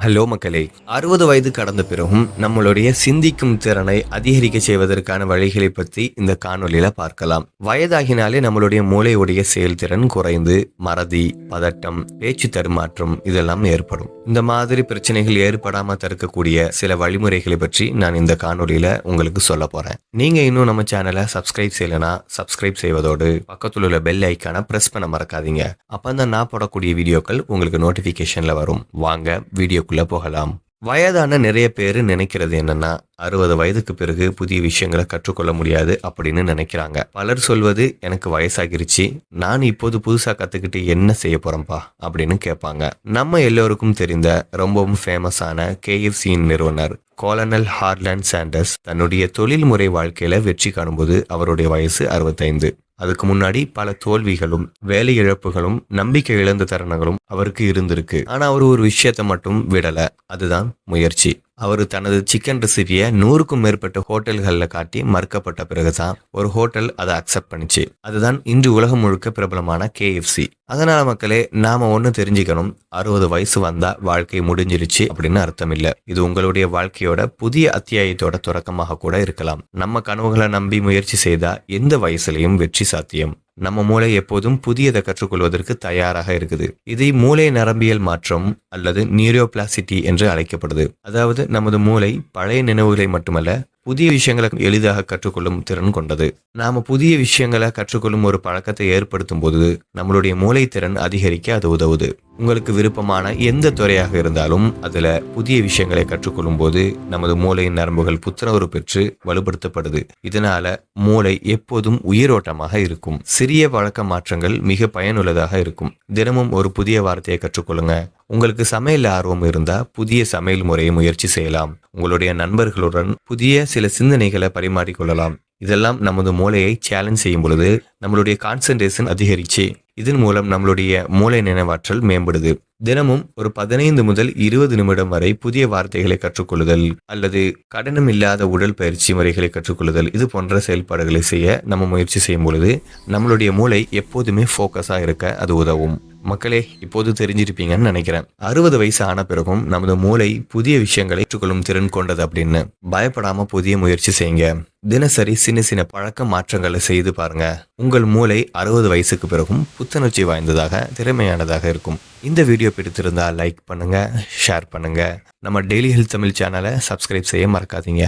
Hello மக்களே! 60 வயது கடந்த பிறகும் நம்மளுடைய சிந்திக்கும் திறனை அதிகரிக்க செய்வதற்கான வழிகளை பத்தி இந்த காணொளியில பார்க்கலாம். வயதாகினாலே நம்மளுடைய மூளையுடைய செயல்திறன் குறைந்து மறதி, பதட்டம், பேச்சு தடுமாற்றம் இதெல்லாம் ஏற்படும். இந்த மாதிரி பிரச்சனைகள் ஏற்படாம தடுக்கக்கூடிய சில வழிமுறைகளை பற்றி நான் இந்த காணொளியில உங்களுக்கு சொல்ல போறேன். நீங்க இன்னும் நம்ம சேனலை சப்ஸ்கிரைப் செய்யலனா சப்ஸ்கிரைப் செய்வதோடு பக்கத்துல உள்ள பெல் ஐக்கான பிரஸ் பண்ண மறக்காதீங்க. அப்பதான் நான் போடக்கூடிய வீடியோக்கள் உங்களுக்கு நோட்டிபிகேஷன்ல வரும். வாங்க வீடியோக்குள்ள போகலாம். வயதான நிறைய பேர் நினைக்கிறது என்னன்னா 60 வயதுக்கு பிறகு புதிய விஷயங்களை கற்றுக்கொள்ள முடியாது அப்படின்னு நினைக்கிறாங்க. பலர் சொல்வது எனக்கு வயசாகிருச்சு, நான் இப்போது புதுசா கத்துக்கிட்டு என்ன செய்ய போறேன்பா அப்படின்னு கேட்பாங்க. நம்ம எல்லோருக்கும் தெரிந்த ரொம்பவும் ஃபேமஸான KFCயின் நிறுவனர் கோலனல் ஹார்லாண்ட் சாண்டர்ஸ் தன்னுடைய தொழில்முறை வாழ்க்கையில வெற்றி காணும்போது அவருடைய வயசு 65. அதுக்கு முன்னாடி பல தோல்விகளும் வேலை இழப்புகளும் நம்பிக்கை இழந்த தருணங்களும் அவருக்கு இருந்திருக்கு. ஆனா அவர் ஒரு விஷயத்த மட்டும் விடல, அதுதான் முயற்சி. அவர் தனது சிக்கன் ரெசிபியை 100க்கும் மேற்பட்ட ஹோட்டல்களில் காட்டி மறுக்கப்பட்ட பிறகுதான் ஒரு ஹோட்டல் அதை அக்செப்ட் பண்ணிச்சு. அதுதான் இன்று உலகம் முழுக்க பிரபலமான KFC. அதனால மக்களே, நாம ஒண்ணு தெரிஞ்சுக்கணும், 60 வயசு வந்தா வாழ்க்கை முடிஞ்சிருச்சு அப்படின்னு அர்த்தம் இல்ல. இது உங்களுடைய வாழ்க்கையோட புதிய அத்தியாயத்தோட தொடக்கமாக கூட இருக்கலாம். நம்ம கனவுகளை நம்பி முயற்சி செய்தா எந்த வயசுலையும் வெற்றி சாத்தியம். நம்ம மூளை எப்போதும் புதியதை கற்றுக்கொள்வதற்கு தயாராக இருக்குது. இது மூளை நரம்பியல் மாற்றம் அல்லது நியூரோபிளாசிட்டி என்று அழைக்கப்படுது. அதாவது நமது மூளை பழைய நினைவுகளை மட்டுமல்ல, புதிய விஷயங்களை எளிதாக கற்றுக்கொள்ளும் திறன் கொண்டது. நாம புதிய விஷயங்களை கற்றுக்கொள்ளும் ஒரு பழக்கத்தை ஏற்படுத்தும் போது நம்மளுடைய மூளை திறன் அதிகரிக்க அது உதவுது. உங்களுக்கு விருப்பமான எந்த துறையாக இருந்தாலும் அதுல புதிய விஷயங்களை கற்றுக்கொள்ளும் போது நமது மூளையின் நரம்புகள் புத்துணர்வு பெற்று வலுப்படுத்தப்படுது. இதனால மூளை எப்போதும் உயிரோட்டமாக இருக்கும். சிறிய பழக்க மாற்றங்கள் மிக பயனுள்ளதாக இருக்கும். தினமும் ஒரு புதிய வார்த்தையை கற்றுக்கொள்ளுங்க. உங்களுக்கு சமையல் ஆர்வம் இருந்தா புதிய சமையல் முறையை முயற்சி செய்யலாம். உங்களுடைய நண்பர்களுடன் புதிய சில சிந்தனைகளை பரிமாறிக்கொள்ளலாம். இதெல்லாம் நமது மூளையை சேலஞ்ச் செய்யும் பொழுது நம்மளுடைய கான்சன்ட்ரேஷன் அதிகரிச்சு இதன் மூலம் நம்மளுடைய மூளை நினைவாற்றல் மேம்படுது. தினமும் ஒரு 15 முதல் 20 நிமிடம் வரை புதிய வார்த்தைகளை கற்றுக்கொள்ளுதல் அல்லது கடினம் இல்லாத உடல் பயிற்சி முறைகளை கற்றுக்கொள்ளுதல் இது போன்ற செயல்பாடுகளை செய்ய நம்ம முயற்சி செய்யும் பொழுது நம்மளுடைய மூளை எப்போதுமே ஃபோக்கஸா இருக்க அது உதவும். மக்களே, இப்போது தெரிஞ்சிருப்பீங்கன்னு நினைக்கிறேன். 60 வயசு ஆன பிறகும் நமது மூளை புதிய விஷயங்களை ஏற்றுக்கொள்ளும் திறன் கொண்டது அப்படின்னு. பயப்படாம புதிய முயற்சி செய்யுங்க. தினசரி சின்ன சின்ன பழக்க மாற்றங்களை செய்து பாருங்க. உங்கள் மூளை 60 வயசுக்கு பிறகும் புத்துணர்ச்சி வாய்ந்ததாக திறமையானதாக இருக்கும். இந்த வீடியோ பிடித்திருந்தா லைக் பண்ணுங்க, ஷேர் பண்ணுங்க. நம்ம டெய்லி ஹெல்த் தமிழ் சேனலை சப்ஸ்கிரைப் செய்ய மறக்காதீங்க.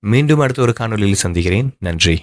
மீண்டும் அடுத்த ஒரு காணொலியில் சந்திக்கிறேன். நன்றி.